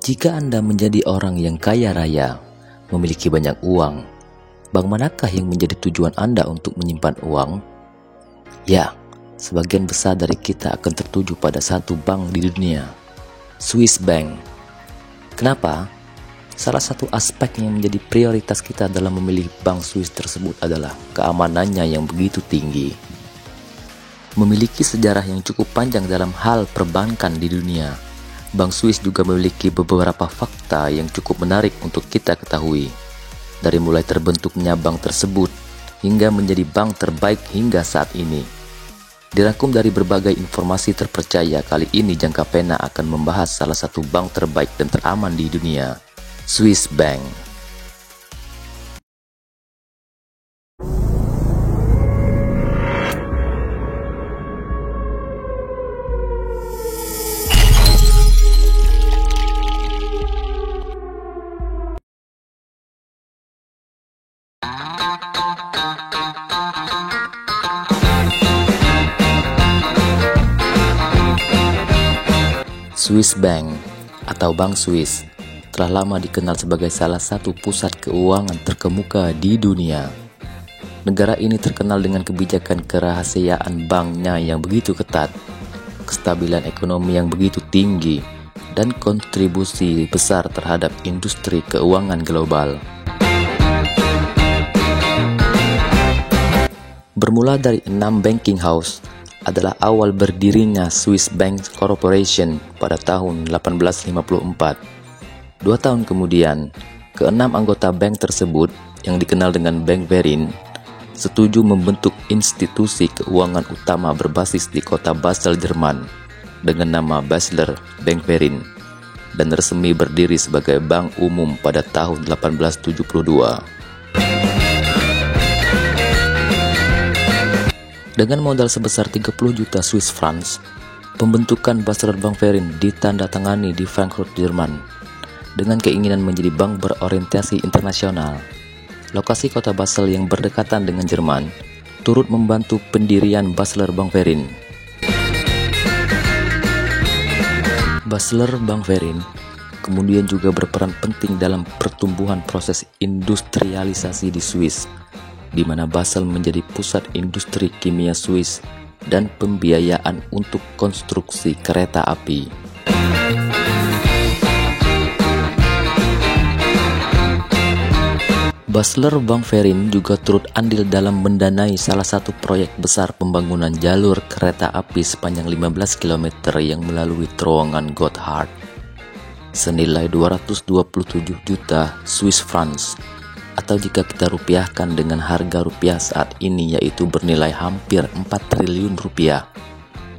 Jika Anda menjadi orang yang kaya raya, memiliki banyak uang, bank manakah yang menjadi tujuan Anda untuk menyimpan uang? Ya, sebagian besar dari kita akan tertuju pada satu bank di dunia, Swiss Bank. Kenapa? Salah satu aspek yang menjadi prioritas kita dalam memilih bank Swiss tersebut adalah keamanannya yang begitu tinggi. Memiliki sejarah yang cukup panjang dalam hal perbankan di dunia, Bank Swiss juga memiliki beberapa fakta yang cukup menarik untuk kita ketahui. Dari mulai terbentuknya bank tersebut hingga menjadi bank terbaik hingga saat ini. Dirangkum dari berbagai informasi terpercaya, kali ini Jangka Pena akan membahas salah satu bank terbaik dan teraman di dunia, Swiss Bank. Swiss Bank atau Bank Swiss telah lama dikenal sebagai salah satu pusat keuangan terkemuka di dunia. Negara ini terkenal dengan kebijakan kerahasiaan banknya yang begitu ketat, kestabilan ekonomi yang begitu tinggi, dan kontribusi besar terhadap industri keuangan global. Bermula dari 6 banking house, adalah awal berdirinya Swiss Bank Corporation pada tahun 1854. 2 tahun kemudian, ke-6 anggota bank tersebut yang dikenal dengan Bank Verin setuju membentuk institusi keuangan utama berbasis di kota Basel, Jerman dengan nama Basler Bank Verin dan resmi berdiri sebagai bank umum pada tahun 1872. Dengan modal sebesar 30 juta Swiss francs, pembentukan Basler Bank Verin ditandatangani di Frankfurt, Jerman, dengan keinginan menjadi bank berorientasi internasional. Lokasi kota Basel yang berdekatan dengan Jerman turut membantu pendirian Basler Bank Verin. Basler Bank Verin kemudian juga berperan penting dalam pertumbuhan proses industrialisasi di Swiss, di mana Basel menjadi pusat industri kimia Swiss dan pembiayaan untuk konstruksi kereta api. Basler Bank Verin juga turut andil dalam mendanai salah satu proyek besar pembangunan jalur kereta api sepanjang 15 km yang melalui terowongan Gotthard senilai 227 juta Swiss francs, atau jika kita rupiahkan dengan harga rupiah saat ini yaitu bernilai hampir 4 triliun rupiah,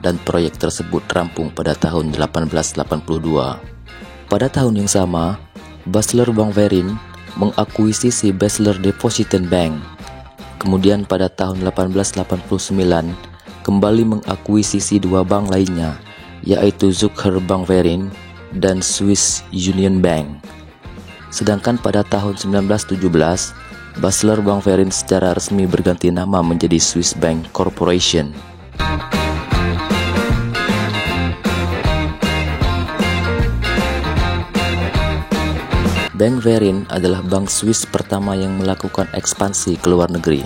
dan proyek tersebut rampung pada tahun 1882. Pada tahun yang sama, Basler Bank Verin mengakuisisi Basler Depositen Bank. Kemudian pada tahun 1889 kembali mengakuisisi 2 bank lainnya, yaitu Zürcher Bank Verin dan Swiss Union Bank. Sedangkan pada tahun 1917, Basler Bank Verin secara resmi berganti nama menjadi Swiss Bank Corporation. Bank Verin adalah bank Swiss pertama yang melakukan ekspansi ke luar negeri,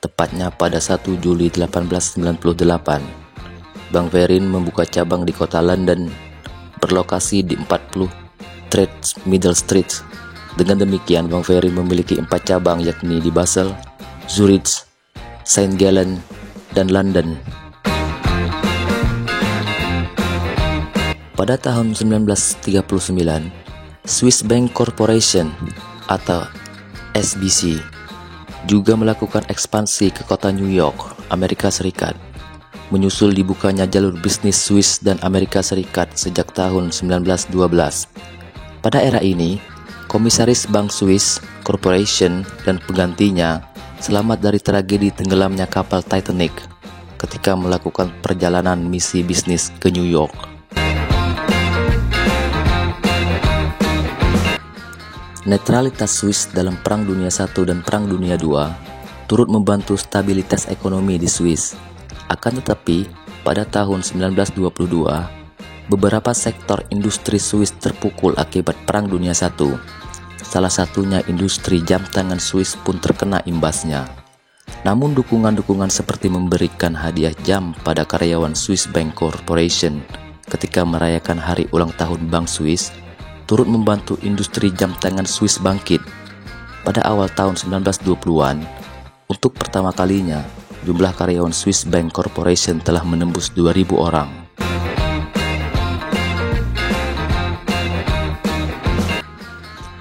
tepatnya pada 1 Juli 1898. Bank Verin membuka cabang di kota London, berlokasi di 40 Trades Middle Street. Dengan demikian, Bank Verin memiliki 4 cabang, yakni di Basel, Zurich, St. Gallen, dan London. Pada tahun 1939, Swiss Bank Corporation atau SBC juga melakukan ekspansi ke kota New York, Amerika Serikat, menyusul dibukanya jalur bisnis Swiss dan Amerika Serikat sejak tahun 1912. Pada era ini, Komisaris Bank Swiss Corporation dan penggantinya selamat dari tragedi tenggelamnya kapal Titanic ketika melakukan perjalanan misi bisnis ke New York. Netralitas Swiss dalam Perang Dunia I dan Perang Dunia II turut membantu stabilitas ekonomi di Swiss. Akan tetapi, pada tahun 1922, Beberapa sektor industri Swiss terpukul akibat Perang Dunia I. Salah satunya industri jam tangan Swiss pun terkena imbasnya. Namun dukungan-dukungan seperti memberikan hadiah jam pada karyawan Swiss Bank Corporation ketika merayakan hari ulang tahun Bank Swiss turut membantu industri jam tangan Swiss bangkit. Pada awal tahun 1920-an, untuk pertama kalinya, jumlah karyawan Swiss Bank Corporation telah menembus 2.000 orang.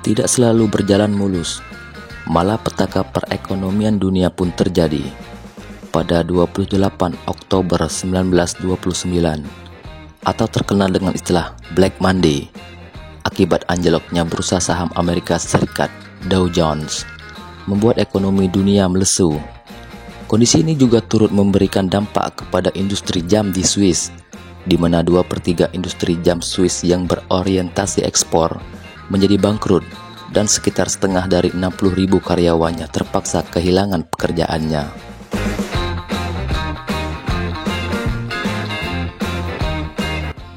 Tidak selalu berjalan mulus, malah petaka perekonomian dunia pun terjadi. Pada 28 Oktober 1929, atau terkenal dengan istilah Black Monday, akibat anjloknya bursa saham Amerika Serikat Dow Jones, membuat ekonomi dunia melesu. Kondisi ini juga turut memberikan dampak kepada industri jam di Swiss, di mana 2/3 industri jam Swiss yang berorientasi ekspor menjadi bangkrut dan sekitar setengah dari 60.000 karyawannya terpaksa kehilangan pekerjaannya.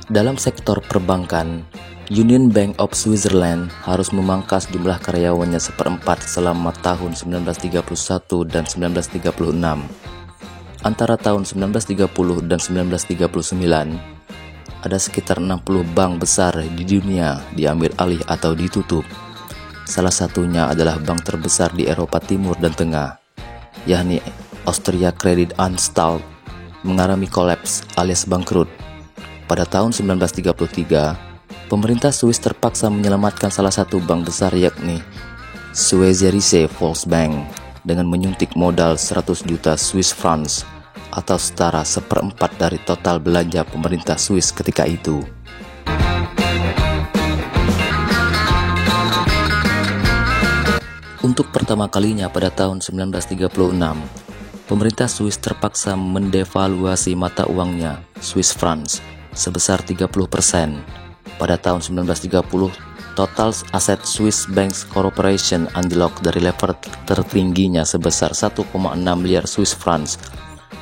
Dalam sektor perbankan, Union Bank of Switzerland harus memangkas jumlah karyawannya seperempat selama tahun 1931 dan 1936. Antara tahun 1930 dan 1939, ada sekitar 60 bank besar di dunia diambil alih atau ditutup. Salah satunya adalah bank terbesar di Eropa Timur dan Tengah, yakni Austria Credit Anstalt, mengalami kolaps alias bangkrut. Pada tahun 1933, pemerintah Swiss terpaksa menyelamatkan salah satu bank besar yakni Schweizerische Volksbank dengan menyuntik modal 100 juta Swiss francs atau setara seperempat dari total belanja pemerintah Swiss ketika itu. Untuk pertama kalinya pada tahun 1936, pemerintah Swiss terpaksa mendevaluasi mata uangnya, Swiss francs, sebesar 30%. Pada tahun 1930, total aset Swiss Bank Corporation anjlok dari level tertingginya sebesar 1,6 miliar Swiss francs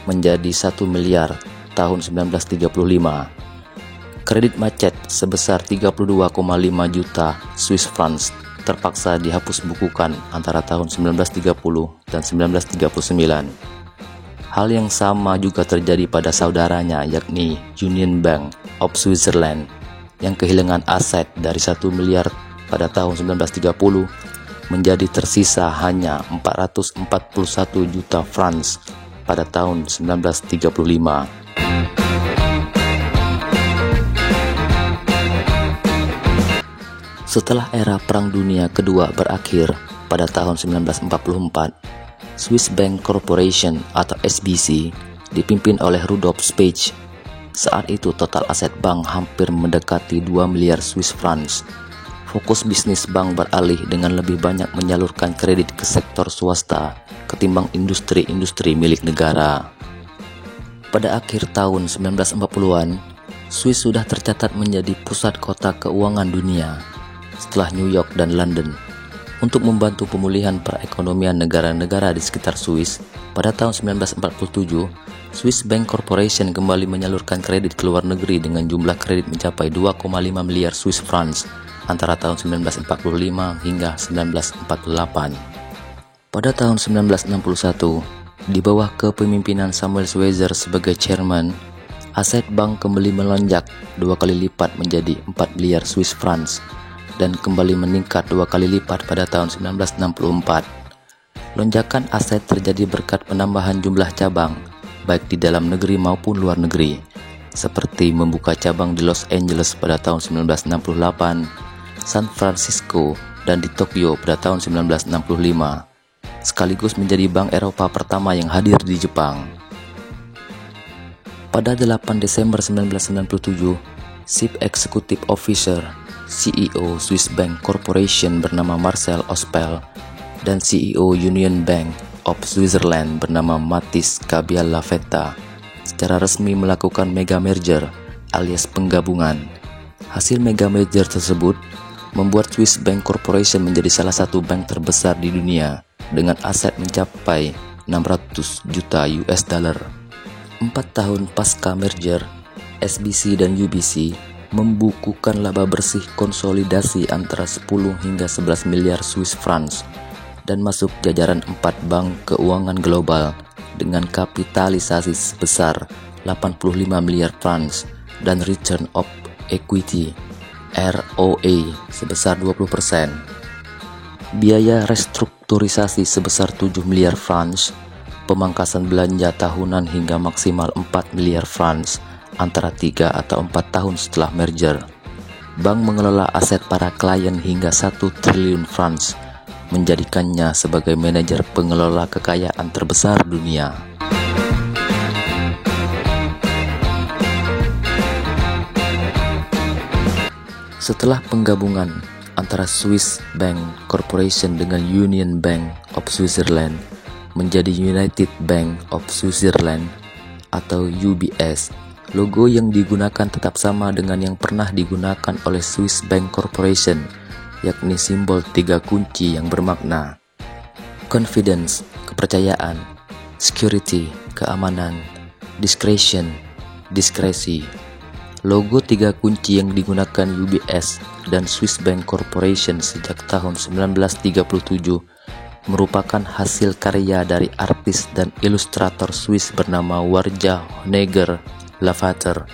menjadi 1 miliar tahun 1935. Kredit macet sebesar 32,5 juta Swiss francs terpaksa dihapus bukukan antara tahun 1930 dan 1939. Hal yang sama juga terjadi pada saudaranya yakni Union Bank of Switzerland yang kehilangan aset dari 1 miliar pada tahun 1930 menjadi tersisa hanya 441 juta francs pada tahun 1935. Setelah era Perang Dunia Kedua berakhir pada tahun 1944, Swiss Bank Corporation atau SBC dipimpin oleh Rudolf Specht. Saat itu total aset bank hampir mendekati 2 miliar Swiss francs. Fokus bisnis bank beralih dengan lebih banyak menyalurkan kredit ke sektor swasta ketimbang industri-industri milik negara. Pada akhir tahun 1940-an, Swiss sudah tercatat menjadi pusat kota keuangan dunia setelah New York dan London. Untuk membantu pemulihan perekonomian negara-negara di sekitar Swiss, pada tahun 1947, Swiss Bank Corporation kembali menyalurkan kredit ke luar negeri dengan jumlah kredit mencapai 2,5 miliar Swiss francs antara tahun 1945 hingga 1948. Pada tahun 1961, di bawah kepemimpinan Samuel Schweitzer sebagai chairman, aset bank kembali melonjak 2 kali lipat menjadi 4 miliar Swiss francs dan kembali meningkat 2 kali lipat pada tahun 1964. Lonjakan aset terjadi berkat penambahan jumlah cabang, baik di dalam negeri maupun luar negeri, seperti membuka cabang di Los Angeles pada tahun 1968, San Francisco, dan di Tokyo pada tahun 1965, sekaligus menjadi bank Eropa pertama yang hadir di Jepang. Pada 8 Desember 1997, Chief Executive Officer CEO Swiss Bank Corporation bernama Marcel Ospel dan CEO Union Bank of Switzerland bernama Mathis Cabiallavetta secara resmi melakukan mega merger alias penggabungan. Hasil mega merger tersebut membuat Swiss Bank Corporation menjadi salah satu bank terbesar di dunia dengan aset mencapai 600 juta US dollar. 4 tahun pasca merger, SBC dan UBC membukukan laba bersih konsolidasi antara 10 hingga 11 miliar Swiss francs dan masuk jajaran 4 bank keuangan global dengan kapitalisasi sebesar 85 miliar francs dan return of equity ROE sebesar 20%. Biaya restrukturisasi sebesar 7 miliar francs, pemangkasan belanja tahunan hingga maksimal 4 miliar francs antara 3 atau 4 tahun setelah merger. Bank mengelola aset para klien hingga 1 triliun francs, menjadikannya sebagai manajer pengelola kekayaan terbesar dunia. Setelah penggabungan antara Swiss Bank Corporation dengan Union Bank of Switzerland menjadi United Bank of Switzerland atau UBS, logo yang digunakan tetap sama dengan yang pernah digunakan oleh Swiss Bank Corporation, yakni simbol 3 kunci yang bermakna confidence, kepercayaan, security, keamanan, discretion, diskresi. Logo 3 kunci yang digunakan UBS dan Swiss Bank Corporation sejak tahun 1937 merupakan hasil karya dari artis dan ilustrator Swiss bernama Warja Honegger Lavater